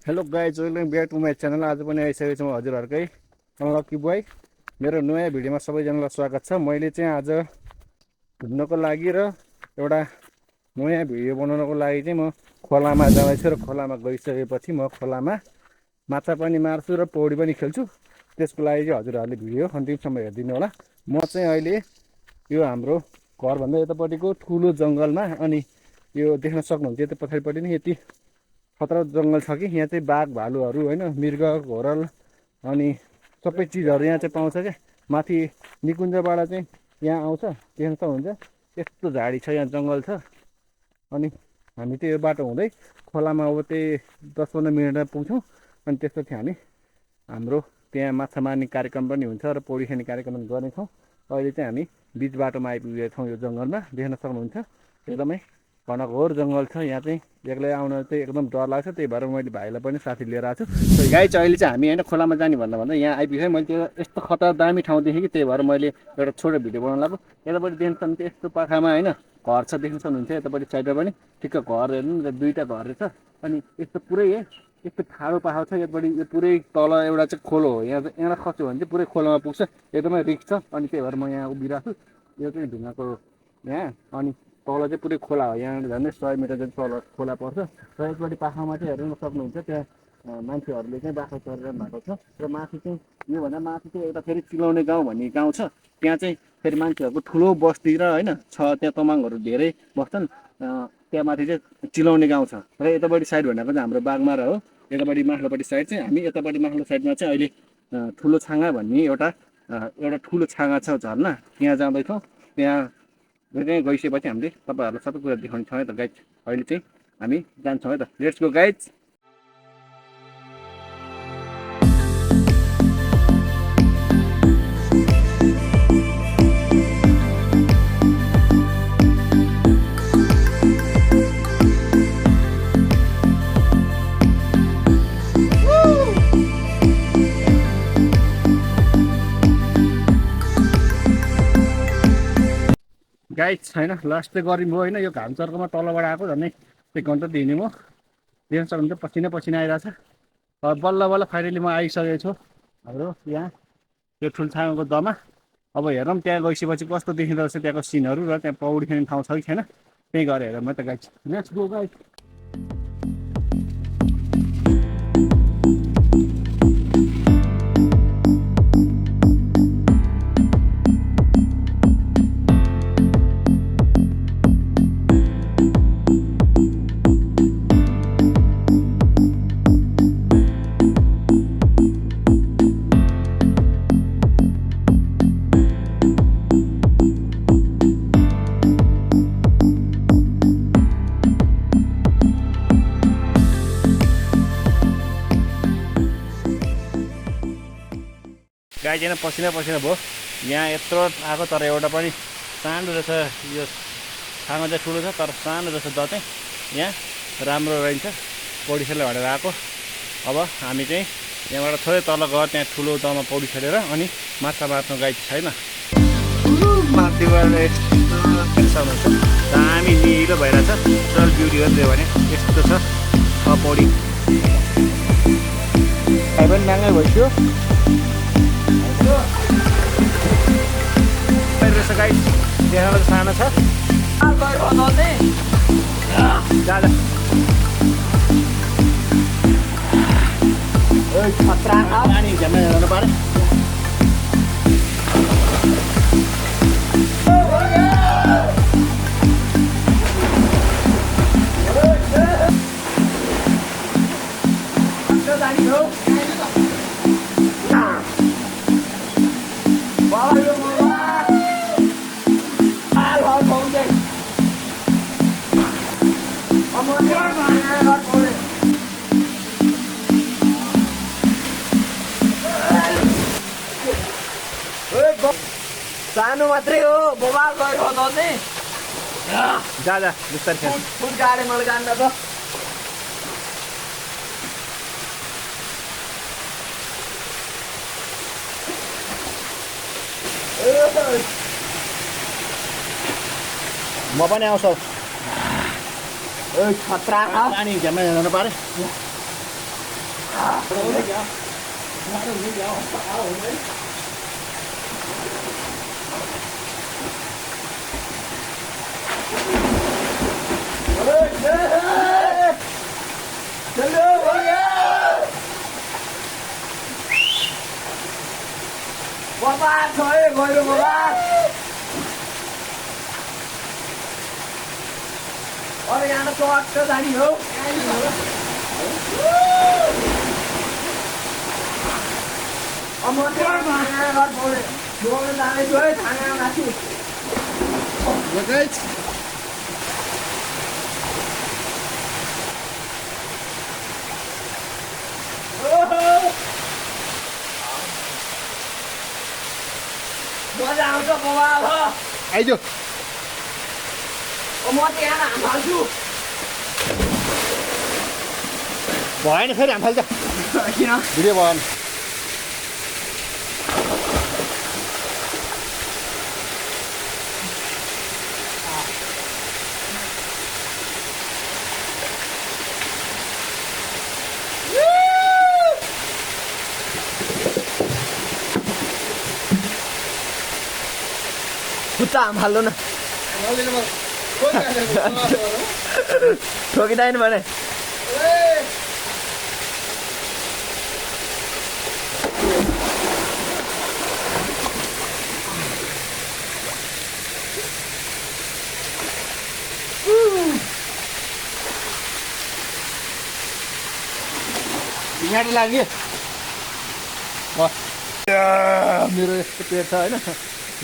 Hello guys, welcome back to my channel. आज पनि आइसकेको छु म हजुरहरूकै लकी बोय। मेरो नयाँ भिडियोमा सबैजनालाई स्वागत छ। मैले चाहिँ आज घुम्नको लागि र एउटा नयाँ भिडियो बनाउनको लागि चाहिँ म खोलामा जाँदैछु र खोलामा गइसकेपछि म खोलामा माछा पनि मार्छु र पौडी पनि खेल्छु। त्यसको लागि चाहिँ हजुरहरूले भिडियो अन्तिमसम्म हेरिदिनु होला। म चाहिँ अहिले यो हाम्रो घरभन्दा यतापट्टिको ठुलो जङ्गलमा, अनि यो देख्न सक्नुहुन्छ यता पछाडिपट्टि नै यति खतरा जङ्गल छ कि यहाँ चाहिँ बाघ भालुहरू होइन, मृग घोरल अनि सबै चिजहरू यहाँ चाहिँ पाउँछ क्या। माथि निकुञ्जबाट चाहिँ यहाँ आउँछ, देख्न सक्नुहुन्छ यस्तो झाडी छ, यहाँ जङ्गल छ। अनि हामी चाहिँ यो बाटो हुँदै खोलामा अब त्यही 10-15 मिनटमा पुग्छौँ। अनि त्यसपछि हामी हाम्रो त्यहाँ माछा मार्ने कार्यक्रम पनि हुन्छ र पौडी खेल्ने कार्यक्रम गर्नेछौँ। अहिले चाहिँ हामी बिच बाटोमा आइपुगेका छौँ। यो जङ्गलमा देख्न सक्नुहुन्छ एकदमै घनघोर जङ्गल छ। यहाँ चाहिँ एक्लै आउन चाहिँ एकदम डर लाग्छ, त्यही भएर मैले भाइलाई पनि साथी लिएर आएको छु। गाई चाहिँ अहिले चाहिँ हामी होइन खोलामा जाने भन्दा यहाँ आइपुगेँ। मैले त्यो यस्तो खतरा दामी ठाउँ देखेँ कि त्यही भएर मैले एउटा छोटो भिडियो बनाउन लाग्यो। यतापट्टि देख्न सक्नुहुन्छ यस्तो पाखामा होइन घर छ, देख्न सक्नुहुन्छ यतापट्टि साइडमा पनि ठिक्क घर हेर्नु न, दुईवटा घर रहेछ। अनि यस्तो पुरै यस्तो ठाडो पाखा छ। यतापट्टि यो पुरै तल एउटा चाहिँ खोलो हो। यहाँ खस्यो भने चाहिँ पुरै खोलामा पुग्छ, एकदमै रिस्क छ। अनि त्यही भएर म यहाँ उभिरहेको छु। यो चाहिँ ढुङ्गाको यहाँ, अनि तल चाहिँ पुरै खोला हो। यहाँ झन्डै 100 मिटर जति तल खोला पर्छ। र एकपट्टि पाखामा चाहिँ हेर्न सक्नुहुन्छ त्यहाँ मान्छेहरूले चाहिँ बाख्रा चरिरहनु भएको छ। र माथि चाहिँ योभन्दा माथि चाहिँ एउटा फेरि चिलाउने गाउँ भन्ने गाउँ छ। त्यहाँ चाहिँ फेरि मान्छेहरूको ठुलो बस्ती र होइन छ, त्यहाँ तमाङहरू धेरै बस्छन्। त्यहाँ माथि चाहिँ चिलाउने गाउँ छ। र यतापट्टि साइड भनेको चाहिँ हाम्रो बाघमारा हो। यतापट्टि माथिल्लोपट्टि साइड चाहिँ हामी, यतापट्टि माथिल्लो साइडमा चाहिँ अहिले ठुलो छाँगा भन्ने एउटा ठुलो छाँगा छ झर्ना, त्यहाँ जाँदैछौँ। त्यहाँ गइसकेपछि हामीले तपाईँहरूलाई सबै कुरा देखाउनेछौँ है त गाइज। अहिले चाहिँ हामी जान्छौँ है त, लेट्स गो गाइज। गाइज होइन लास्ट चाहिँ गरिम भयो होइन, यो घाम चर्कोमा तलबाट आएको झन्डै 1 घन्टा दिने म देख्न सक्नुहुन्छ पसिना पसिना आइरहेछ। बल्ल बल्ल फाइनली म आइसकेको छु हाम्रो यहाँ त्यो ठुल्छाँगाको दमा। अब हेरौँ त्यहाँ गइसकेपछि कस्तो देखिँदो रहेछ त्यहाँको सिनहरू, र त्यहाँ पौडी खेल्ने ठाउँ छ कि छैन, त्यहीँ गएर हेरौँ है त गाइज। Let's go guys. गाई चाहिँ पसिना पसिना भयो। यहाँ यत्रो आएको तर एउटा पनि सानो रहेछ। यो छाँगा चाहिँ ठुलो छ तर सानो रहेछ द चाहिँ। यहाँ राम्रो रहन्छ पौडी खेल्न भनेर आएको। अब हामी चाहिँ यहाँबाट थोरै तल गएर त्यहाँ ठुलो दमा पौडी खेलेर अनि माछा मार्नु गाई छैन। माथिबाट यस्तो दामी निलो भइरहेछ, टोटल ब्युटी हो त्यो भने यस्तो छ पौडी। खाइ पनि नाङ्गै भइसक्यो रहेछ गाइस, देखाउन त सानो छ। पानी झ्याम्मै हेर्नु पर्यो। सानो मात्रै हो, बोबाल गयो नि। जा जा बिस्तारै खेल। फुट गाडे मैले जान्न त। म पनि आउँछु। खतरा पानी झ्याम्मै हेर्नु पर्यो। Bobak thôi, ngồi được bobak. Ôi nhà nó cho ra đi không? Một cái mà nó thôi. Đuổi nó ra đây chơi thằng nào là chịu. Zakaj? Mua ra cho bobak thôi. आइज म त्यहाँ हाल्छु भएन फेरि हामी फाल्छ किन video भएन खुट्टा हाल्नु न ठोकिँदैन भने यहाँ लाग्यो मेरो यस्तो पेट छ होइन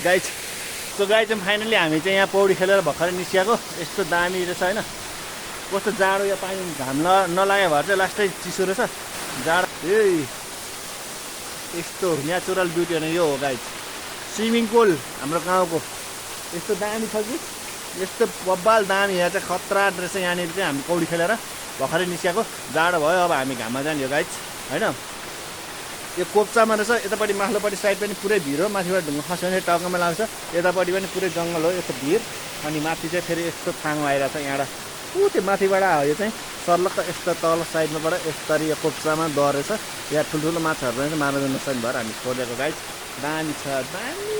गाई सो गाई चाहिँ फाइनली हामी चाहिँ यहाँ पौडी खेलेर भर्खरै निस्किएको यस्तो दामी रहेछ होइन कस्तो जाडो या पानी घाम नलाग्यो भएर चाहिँ लास्टै चिसो रहेछ जाडो ए यस्तो नेचुरल ब्युटी होइन यो हो गाई स्विमिङ पुल हाम्रो गाउँको यस्तो दामी छ कि यस्तो बब्बाल दामी यहाँ चाहिँ खतरा रहेछ यहाँनिर चाहिँ हामी पौडी खेलेर भर्खरै निस्किएको जाडो भयो अब हामी घाममा जाने हो गाई होइन यो कोप्चामा रहेछ यतापट्टि माथिल्लोपट्टि साइड पनि पुरै भिर हो माथिबाट ढुङ्गा खस्यो भने टाउकोमा लाग्छ यतापट्टि पनि पुरै जङ्गल हो यस्तो भिर अनि माथि चाहिँ फेरि यस्तो थाङ्गो आइरहेको छ यहाँबाट त्यो माथिबाट आयो यो चाहिँ सर्लक्क यस्तो तल साइडमाबाट यस्तरी यो कोप्चामा दर रहेछ यहाँ ठुल्ठुलो माछाहरू पनि मार्न नसक्ने भएर हामी छोडेको गाई दामी छ दामी